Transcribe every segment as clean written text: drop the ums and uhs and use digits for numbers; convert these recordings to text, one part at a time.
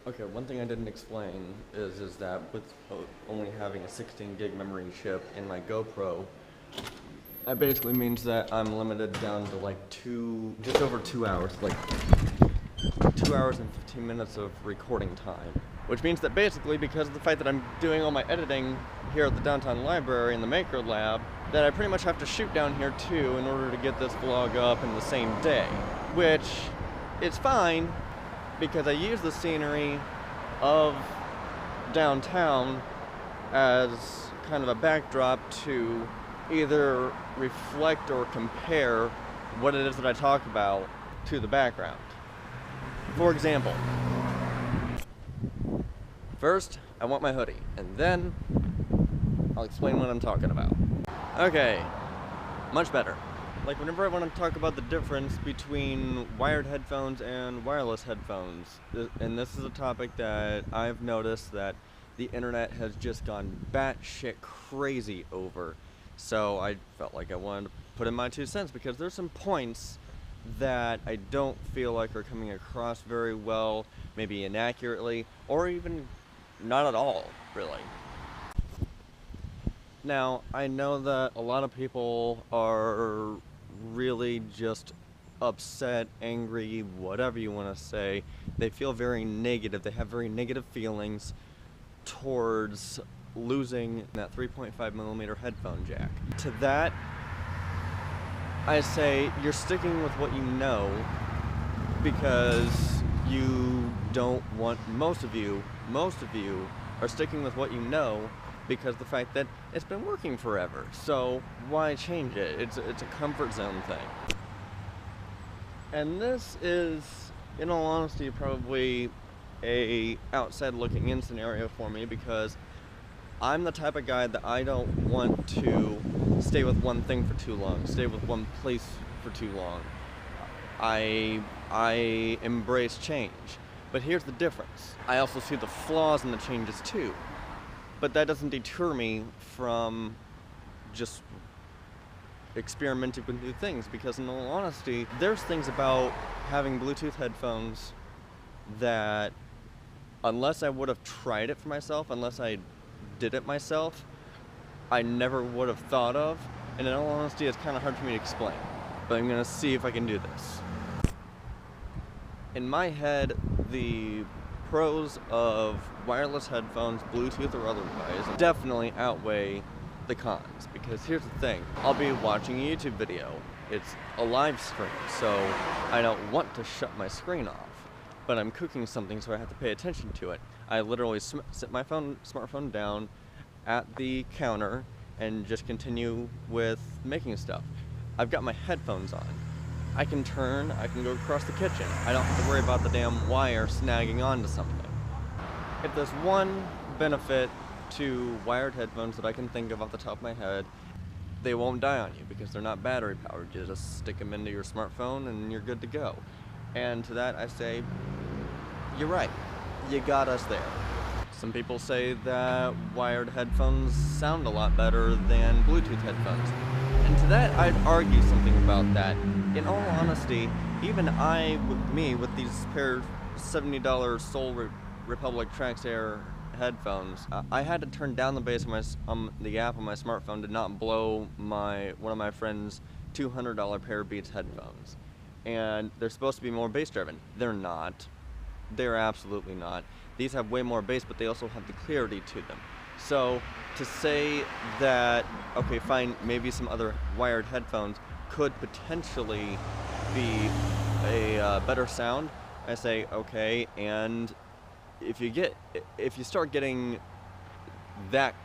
Okay, one thing I didn't explain is that with only having a 16 gig memory chip in my GoPro, that basically means that I'm limited down to like just over 2 hours, like 2 hours and 15 minutes of recording time. Which means that basically, because of the fact that I'm doing all my editing here at the downtown library in the Maker Lab, that I pretty much have to shoot down here too in order to get this vlog up in the same day. Which is fine, because I use the scenery of downtown as kind of a backdrop to either reflect or compare what it is that I talk about to the background. For example, first I want my hoodie, and then I'll explain what I'm talking about. Okay, much better. Like, whenever I want to talk about the difference between wired headphones and wireless headphones, and this is a topic that I've noticed that the internet has just gone batshit crazy over. So I felt like I wanted to put in my 2 cents, because there's some points that I don't feel like are coming across very well, maybe inaccurately, or even not at all, really. Now, I know that a lot of people are really just upset, angry, whatever you want to say. They feel very negative. They have very negative feelings towards losing that 3.5 millimeter headphone jack. To that, I say you're sticking with what you know, because you don't want, most of you are sticking with what you know because the fact that it's been working forever. So why change it? It's a comfort zone thing. And this is, in all honesty, probably a outside looking in scenario for me, because I'm the type of guy that I don't want to stay with one thing for too long, stay with one place for too long. I embrace change. But here's the difference. I also see the flaws in the changes too. But that doesn't deter me from just experimenting with new things, because in all honesty, there's things about having Bluetooth headphones that, unless I would have tried it for myself, unless I did it myself, I never would have thought of. And in all honesty, it's kind of hard for me to explain. But I'm gonna see if I can do this. In my head, the pros of wireless headphones, Bluetooth or otherwise, definitely outweigh the cons. Because here's the thing, I'll be watching a YouTube video. It's a live stream, so I don't want to shut my screen off. But I'm cooking something, so I have to pay attention to it. I literally sit my smartphone down at the counter and just continue with making stuff. I've got my headphones on. I can go across the kitchen. I don't have to worry about the damn wire snagging onto something. If there's one benefit to wired headphones that I can think of off the top of my head, they won't die on you because they're not battery powered. You just stick them into your smartphone and you're good to go. And to that I say, you're right. You got us there. Some people say that wired headphones sound a lot better than Bluetooth headphones. And to that, I'd argue something about that. In all honesty, even with these pair of $70 Soul Republic Trax Air headphones, I had to turn down the bass on the app on my smartphone to not blow one of my friend's $200 pair of Beats headphones. And they're supposed to be more bass driven. They're not. They're absolutely not. These have way more bass, but they also have the clarity to them. So to say that, okay, fine, maybe some other wired headphones could potentially be a better sound, I say, okay, and if you start getting that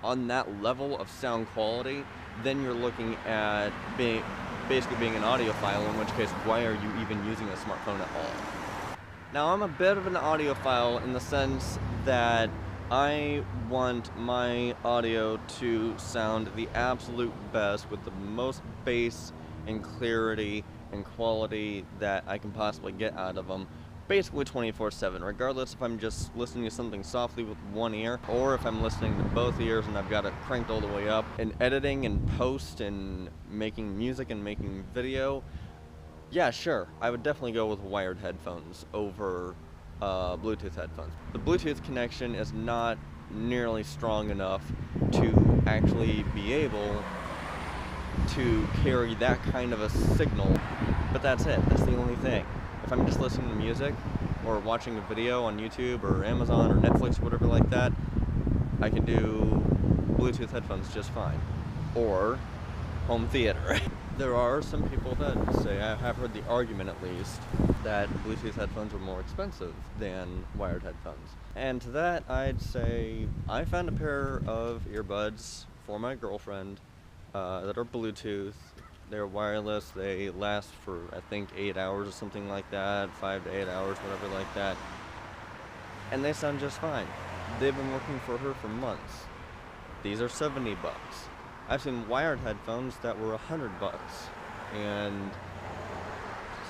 on that level of sound quality, then you're looking at basically being an audiophile, in which case, why are you even using a smartphone at all? Now, I'm a bit of an audiophile in the sense that I want my audio to sound the absolute best with the most bass and clarity and quality that I can possibly get out of them, basically 24/7, regardless if I'm just listening to something softly with one ear or if I'm listening to both ears and I've got it cranked all the way up. In editing and post and making music and making video, yeah, sure, I would definitely go with wired headphones over Bluetooth headphones. The Bluetooth connection is not nearly strong enough to actually be able to carry that kind of a signal, but that's it. That's the only thing. If I'm just listening to music or watching a video on YouTube or Amazon or Netflix or whatever like that, I can do Bluetooth headphones just fine. Or home theater. There are some people that say, I have heard the argument at least, that Bluetooth headphones are more expensive than wired headphones. And to that, I'd say I found a pair of earbuds for my girlfriend that are Bluetooth. They're wireless. They last for, I think, 8 hours or something like that, 5 to 8 hours, whatever like that. And they sound just fine. They've been working for her for months. These are $70. I've seen wired headphones that were $100, and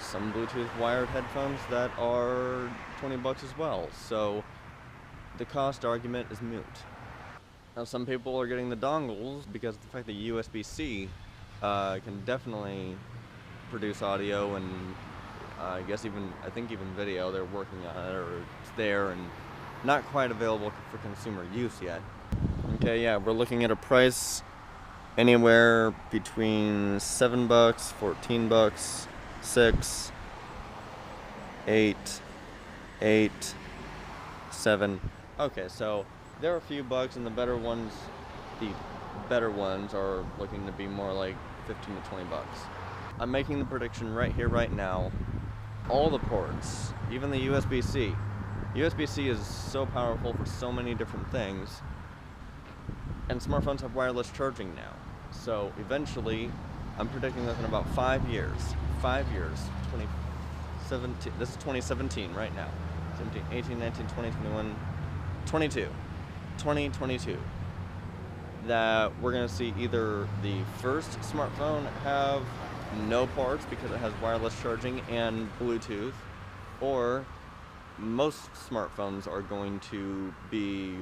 some Bluetooth wired headphones that are $20 as well. So the cost argument is moot. Now some people are getting the dongles because of the fact that USB-C can definitely produce audio and I think even video. They're working on it, or it's there and not quite available for consumer use yet. Okay, yeah, we're looking at a price anywhere between $7, $14, $6, $8, $7. Okay, so there are a few bucks, and the better ones are looking to be more like 15 to 20 bucks. I'm making the prediction right here, right now. All the ports, even the USB-C. USB-C is so powerful for so many different things, and smartphones have wireless charging now. So eventually, I'm predicting that in about 5 years, 2017, this is 2017 right now, 17, 18, 19, 20, 21, 2022, that we're going to see either the first smartphone have no ports because it has wireless charging and Bluetooth, or most smartphones are going to be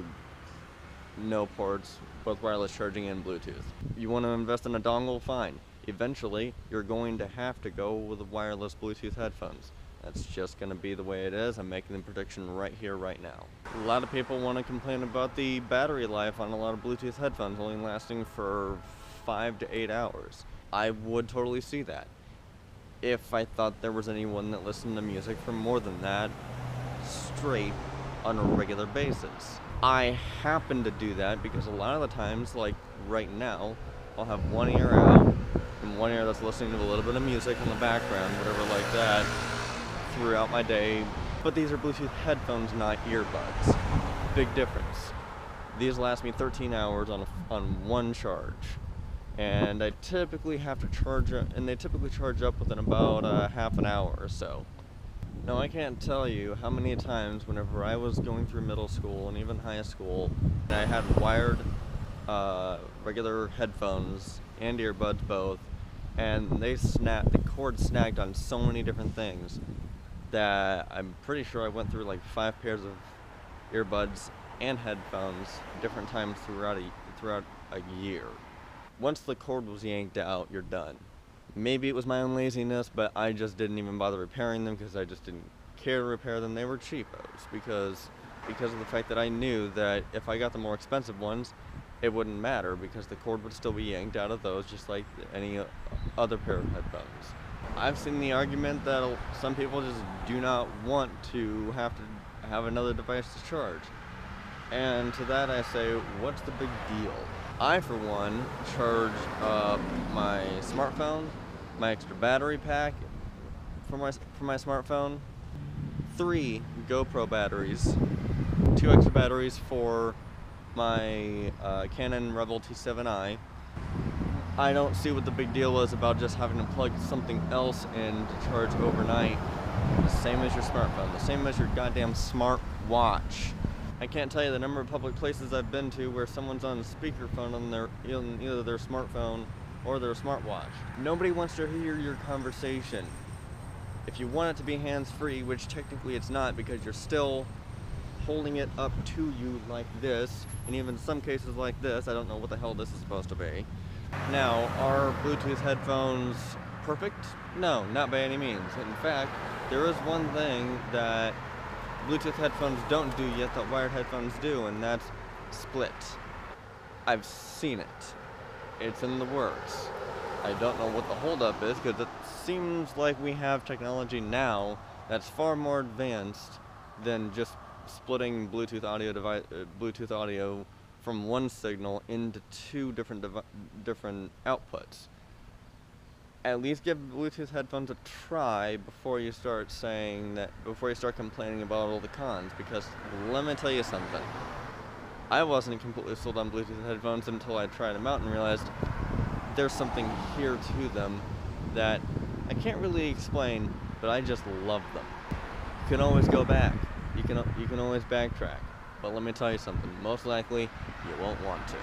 no ports, both wireless charging and Bluetooth. You want to invest in a dongle? Fine. Eventually, you're going to have to go with wireless Bluetooth headphones. That's just going to be the way it is. I'm making the prediction right here, right now. A lot of people want to complain about the battery life on a lot of Bluetooth headphones only lasting for 5 to 8 hours. I would totally see that if I thought there was anyone that listened to music for more than that straight on a regular basis. I happen to do that because a lot of the times, like right now, I'll have one ear out and one ear that's listening to a little bit of music in the background, whatever like that, throughout my day. But these are Bluetooth headphones, not earbuds. Big difference. These last me 13 hours on one charge. And I typically have to charge it, and they typically charge up within about half an hour or so. Now, I can't tell you how many times whenever I was going through middle school and even high school, and I had wired regular headphones and earbuds both, and the cord snagged on so many different things that I'm pretty sure I went through like 5 pairs of earbuds and headphones different times throughout a year. Once the cord was yanked out, you're done. Maybe it was my own laziness, but I just didn't even bother repairing them because I just didn't care to repair them. They were cheapos because of the fact that I knew that if I got the more expensive ones, it wouldn't matter because the cord would still be yanked out of those just like any other pair of headphones. I've seen the argument that some people just do not want to have another device to charge. And to that I say, what's the big deal? I, for one, charge my smartphone, my extra battery pack for my smartphone, 3 GoPro batteries, 2 extra batteries for my Canon Rebel T7i. I don't see what the big deal is about just having to plug something else in to charge overnight. The same as your smartphone, the same as your goddamn smart watch. I can't tell you the number of public places I've been to where someone's on speakerphone on either their smartphone or their smartwatch. Nobody wants to hear your conversation. If you want it to be hands-free, which technically it's not because you're still holding it up to you like this, and even some cases like this, I don't know what the hell this is supposed to be. Now, are Bluetooth headphones perfect? No, not by any means. In fact, there is one thing that Bluetooth headphones don't do yet that wired headphones do, and that's split. I've seen it. It's in the works. I don't know what the holdup is, because it seems like we have technology now that's far more advanced than just splitting Bluetooth audio from one signal into two different outputs. At least give Bluetooth headphones a try before you start complaining about all the cons, because let me tell you something. I wasn't completely sold on Bluetooth headphones until I tried them out and realized there's something here to them that I can't really explain, but I just love them. You can always go back. You can always backtrack. But let me tell you something. Most likely, you won't want to.